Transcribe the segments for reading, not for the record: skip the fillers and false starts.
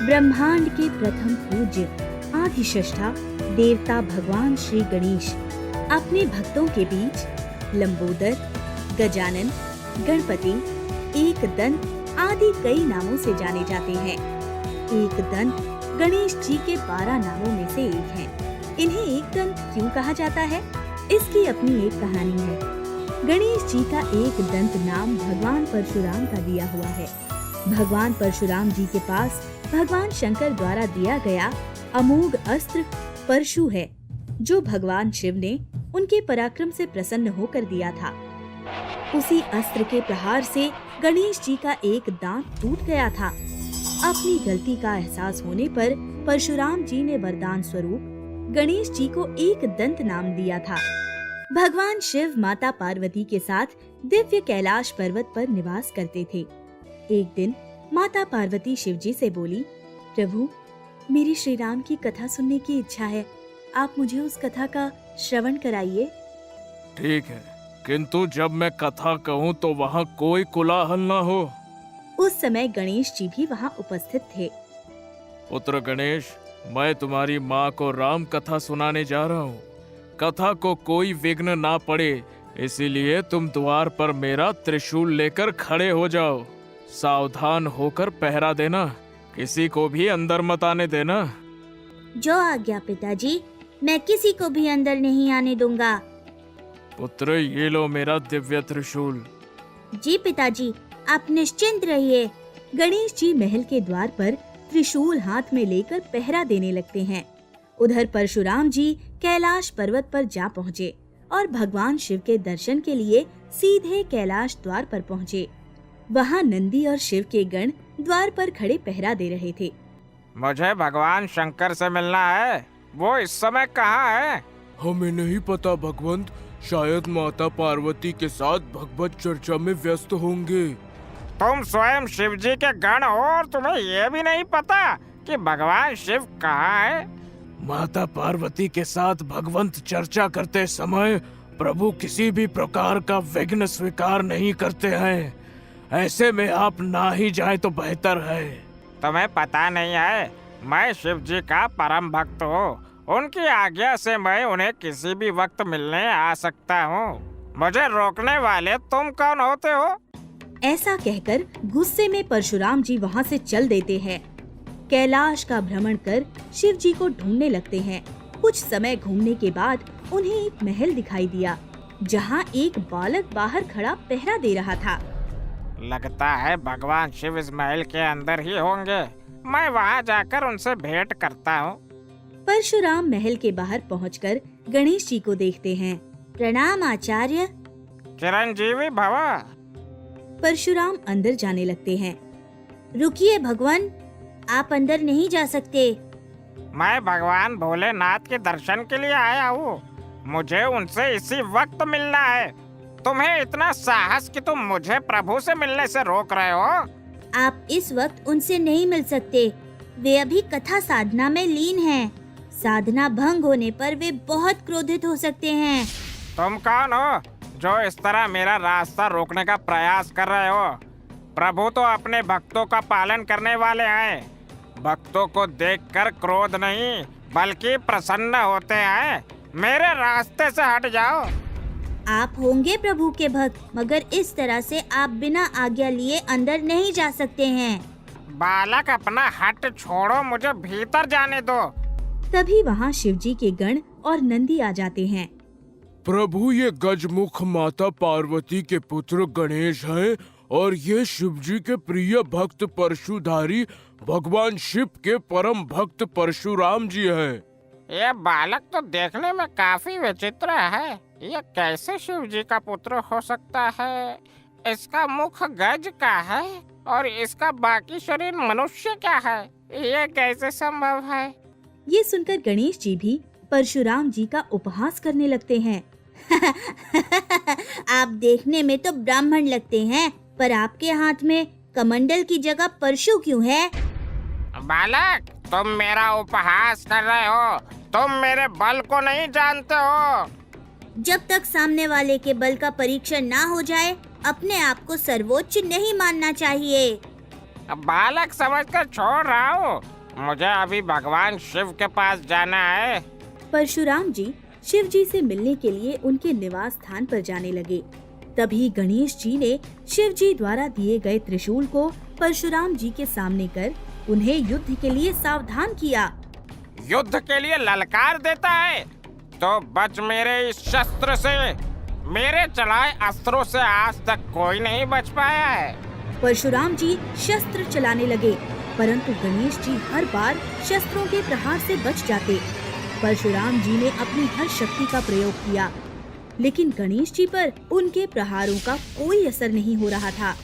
ब्रह्मांड के प्रथम पूज्य आदिशष्टा देवता भगवान श्री गणेश अपने भक्तों के बीच लंबोदर, गजानन, गणपति, एकदंत आदि कई नामों से जाने जाते हैं। एकदंत गणेश जी के 12 नामों में से एक है। इन्हें एकदंत क्यों कहा जाता है, इसकी अपनी एक कहानी है। गणेश जी का एकदंत नाम भगवान परशुराम का दिया हुआ है। भगवान परशुराम जी के पास भगवान शंकर द्वारा दिया गया अमोघ अस्त्र परशु है, जो भगवान शिव ने उनके पराक्रम से प्रसन्न होकर दिया था। उसी अस्त्र के प्रहार से गणेश जी का एक दांत टूट गया था। अपनी गलती का एहसास होने पर परशुराम जी ने वरदान स्वरूप गणेश जी को एक दंत नाम दिया था। भगवान शिव माता पार्वती के साथ दिव्य कैलाश पर्वत पर निवास करते थे। एक दिन माता पार्वती शिव जी से बोली, प्रभु, मेरी श्री राम की कथा सुनने की इच्छा है, आप मुझे उस कथा का श्रवण कराइए। ठीक है, किंतु जब मैं कथा कहूँ तो वहाँ कोई कोलाहल न हो। उस समय गणेश जी भी वहाँ उपस्थित थे। पुत्र गणेश, मैं तुम्हारी माँ को राम कथा सुनाने जा रहा हूँ। कथा को कोई विघ्न ना पड़े, इसीलिए तुम द्वार पर मेरा त्रिशूल लेकर खड़े हो जाओ। सावधान होकर पहरा देना, किसी को भी अंदर मत आने देना। जो आज्ञा पिताजी, मैं किसी को भी अंदर नहीं आने दूंगा। पुत्र, ये लो मेरा दिव्य त्रिशूल। जी पिताजी, आप निश्चिंत रहिए। गणेश जी महल के द्वार पर त्रिशूल हाथ में लेकर पहरा देने लगते हैं। उधर परशुराम जी कैलाश पर्वत पर जा पहुँचे और भगवान शिव के दर्शन के लिए सीधे कैलाश द्वार पर पहुँचे। वहाँ नंदी और शिव के गण द्वार पर खड़े पहरा दे रहे थे। मुझे भगवान शंकर से मिलना है, वो इस समय कहाँ है? हमें नहीं पता भगवंत, शायद माता पार्वती के साथ भगवत चर्चा में व्यस्त होंगे। तुम स्वयं शिव जी के गण हो और तुम्हें ये भी नहीं पता कि भगवान शिव कहाँ है? माता पार्वती के साथ भगवंत चर्चा करते समय प्रभु किसी भी प्रकार का विघ्न स्वीकार नहीं करते हैं। ऐसे में आप ना ही जाएं तो बेहतर है। तुम्हें पता नहीं है, मैं शिव जी का परम भक्त हूँ। उनकी आज्ञा से मैं उन्हें किसी भी वक्त मिलने आ सकता हूँ। मुझे रोकने वाले तुम कौन होते हो? ऐसा कहकर गुस्से में परशुराम जी वहाँ से चल देते हैं। कैलाश का भ्रमण कर शिव जी को ढूंढने लगते हैं। कुछ समय घूमने के बाद उन्हें एक महल दिखाई दिया, जहाँ एक बालक बाहर खड़ा पहरा दे रहा था। लगता है भगवान शिव इस महल के अंदर ही होंगे। मैं वहाँ जाकर उनसे भेंट करता हूँ। परशुराम महल के बाहर पहुंचकर गणेश जी को देखते हैं। प्रणाम आचार्य। चिरंजीवी भव। परशुराम अंदर जाने लगते हैं। रुकिए भगवान, आप अंदर नहीं जा सकते। मैं भगवान भोलेनाथ के दर्शन के लिए आया हूँ। मुझे उनसे इसी वक्त मिलना है। तुम्हें इतना साहस कि तुम मुझे प्रभु से मिलने से रोक रहे हो? आप इस वक्त उनसे नहीं मिल सकते। वे अभी कथा साधना में लीन हैं। साधना भंग होने पर वे बहुत क्रोधित हो सकते हैं। तुम कौन हो जो इस तरह मेरा रास्ता रोकने का प्रयास कर रहे हो? प्रभु तो अपने भक्तों का पालन करने वाले हैं। भक्तों को देखकर क्रोध नहीं बल्कि प्रसन्न होते हैं। मेरे रास्ते से हट जाओ। आप होंगे प्रभु के भक्त, मगर इस तरह से आप बिना आज्ञा लिए अंदर नहीं जा सकते हैं। बालक, अपना हट छोड़ो, मुझे भीतर जाने दो। तभी वहाँ शिव जी के गण और नंदी आ जाते हैं। प्रभु, ये गजमुख माता पार्वती के पुत्र गणेश हैं और ये शिव जी के प्रिय भक्त परशुधारी भगवान शिव के परम भक्त परशुराम जी हैं। ये बालक तो देखने में काफी विचित्र है। ये कैसे शिव जी का पुत्र हो सकता है? इसका मुख गज का है और इसका बाकी शरीर मनुष्य का है। ये कैसे संभव है? ये सुनकर गणेश जी भी परशुराम जी का उपहास करने लगते हैं। आप देखने में तो ब्राह्मण लगते हैं, पर आपके हाथ में कमंडल की जगह परशु क्यों है? बालक, तुम मेरा उपहास कर रहे हो। तुम मेरे बल को नहीं जानते हो। जब तक सामने वाले के बल का परीक्षण ना हो जाए, अपने आप को सर्वोच्च नहीं मानना चाहिए। बालक समझकर छोड़ रहा हूँ। मुझे अभी भगवान शिव के पास जाना है। परशुराम जी शिव जी से मिलने के लिए उनके निवास स्थान पर जाने लगे। तभी गणेश जी ने शिव जी द्वारा दिए गए त्रिशूल को परशुराम जी के सामने कर उन्हें युद्ध के लिए सावधान किया। युद्ध के लिए ललकार देता है तो बच मेरे इस शस्त्र से। मेरे चलाए अस्त्रों से आज तक कोई नहीं बच पाया है। परशुराम जी शस्त्र चलाने लगे, परंतु गणेश जी हर बार शस्त्रों के प्रहार से बच जाते। परशुराम जी ने अपनी हर शक्ति का प्रयोग किया, लेकिन गणेश जी पर उनके प्रहारों का कोई असर नहीं हो रहा था।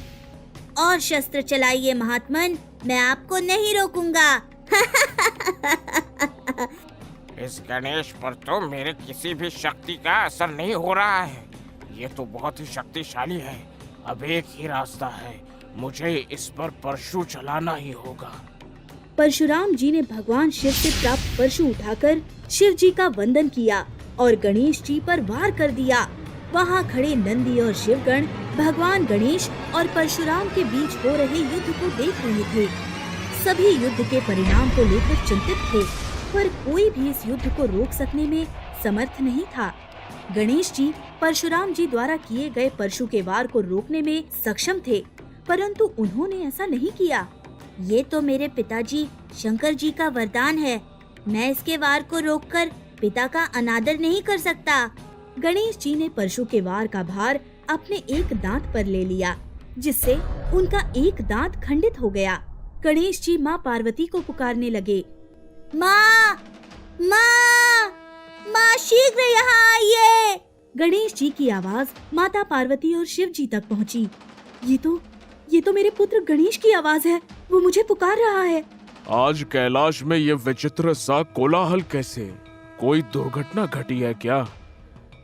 और शस्त्र चलाइए महात्मन, मैं आपको नहीं रोकूंगा। इस गणेश पर तो मेरे किसी भी शक्ति का असर नहीं हो रहा है। ये तो बहुत ही शक्तिशाली है। अब एक ही रास्ता है, मुझे इस पर परशु चलाना ही होगा। परशुराम जी ने भगवान शिव से प्राप्त परशु उठाकर शिव जी का वंदन किया और गणेश जी पर वार कर दिया। वहाँ खड़े नंदी और शिवगण भगवान गणेश और परशुराम के बीच हो रहे युद्ध को देख रहे थे। सभी युद्ध के परिणाम को लेकर चिंतित थे, पर कोई भी इस युद्ध को रोक सकने में समर्थ नहीं था। गणेश जी परशुराम जी द्वारा किए गए परशु के वार को रोकने में सक्षम थे, परंतु उन्होंने ऐसा नहीं किया। ये तो मेरे पिताजी शंकर जी का वरदान है, मैं इसके वार को रोककर पिता का अनादर नहीं कर सकता। गणेश जी ने परशु के वार का भार अपने एक दांत पर ले लिया, जिससे उनका एक दांत खंडित हो गया। गणेश जी माँ पार्वती को पुकारने लगे, माँ, माँ, माँ शीघ्र यहाँ आइए। गणेश जी की आवाज माता पार्वती और शिव जी तक पहुँची। ये तो मेरे पुत्र गणेश की आवाज है, वो मुझे पुकार रहा है। आज कैलाश में ये विचित्र सा कोलाहल कैसे? कोई दुर्घटना घटी है क्या?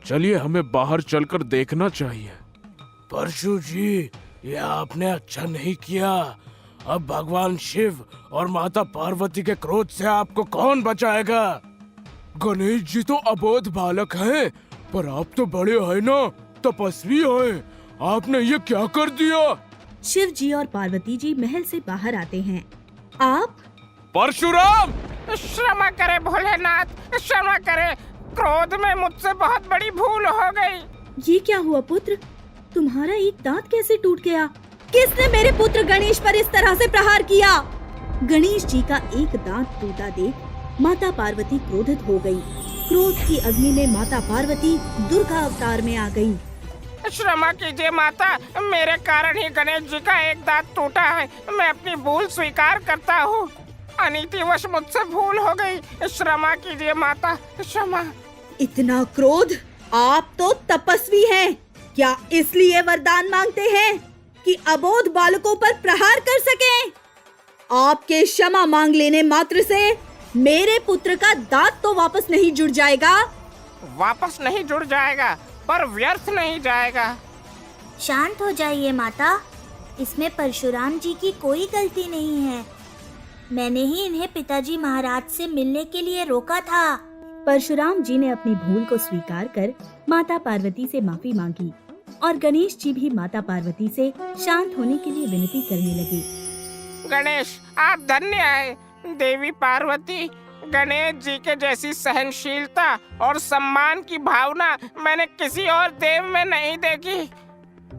चलिए हमें बाहर चलकर देखना चाहिए। परशु जी, ये आपने अच्छा नहीं किया। अब भगवान शिव और माता पार्वती के क्रोध से आपको कौन बचाएगा? गणेश जी तो अबोध बालक हैं, पर आप तो बड़े हैं ना, तपस्वी हैं। आपने ये क्या कर दिया? शिव जी और पार्वती जी महल से बाहर आते हैं। आप? परशुराम! क्षमा करे भोलेनाथ, क्षमा करे। क्रोध में मुझसे बहुत बड़ी भूल हो गई। ये क्या हुआ पुत्र? तुम्हारा एक दांत कैसे टूट गया? किसने मेरे पुत्र गणेश पर इस तरह से प्रहार किया? गणेश जी का एक दांत टूटा देख माता पार्वती क्रोधित हो गई। क्रोध की अग्नि में माता पार्वती दुर्गा अवतार में आ गई। क्षमा कीजिए माता, मेरे कारण ही गणेश जी का एक दांत टूटा है। मैं अपनी भूल स्वीकार करता हूँ। अनीतिवश मुझसे भूल हो गई। क्षमा कीजिए माता, क्षमा। इतना क्रोध? आप तो तपस्वी हैं, क्या इसलिए वरदान मांगते हैं कि अबोध बालकों पर प्रहार कर सकें? आपके क्षमा मांग लेने मात्र से मेरे पुत्र का दांत तो वापस नहीं जुड़ जाएगा। वापस नहीं जुड़ जाएगा, पर व्यर्थ नहीं जाएगा। शांत हो जाइए माता, इसमें परशुराम जी की कोई गलती नहीं है। मैंने ही इन्हें पिताजी महाराज से मिलने के लिए रोका था। परशुराम जी ने अपनी भूल को स्वीकार कर माता पार्वती से माफी मांगी और गणेश जी भी माता पार्वती से शांत होने के लिए विनती करने लगे। गणेश, आप धन्य हैं। देवी पार्वती, गणेश जी के जैसी सहनशीलता और सम्मान की भावना मैंने किसी और देव में नहीं देखी।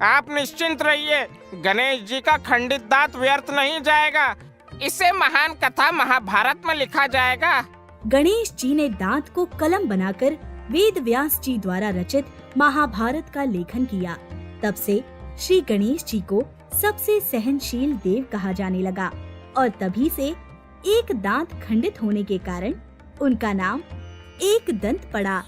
आप निश्चिंत रहिए, गणेश जी का खंडित दांत व्यर्थ नहीं जाएगा। इसे महान कथा महाभारत में लिखा जाएगा। गणेश जी ने दांत को कलम बनाकर वेद व्यास जी द्वारा रचित महाभारत का लेखन किया। तब से श्री गणेश जी को सबसे सहनशील देव कहा जाने लगा और तभी से एक दांत खंडित होने के कारण उनका नाम एक दंत पड़ा।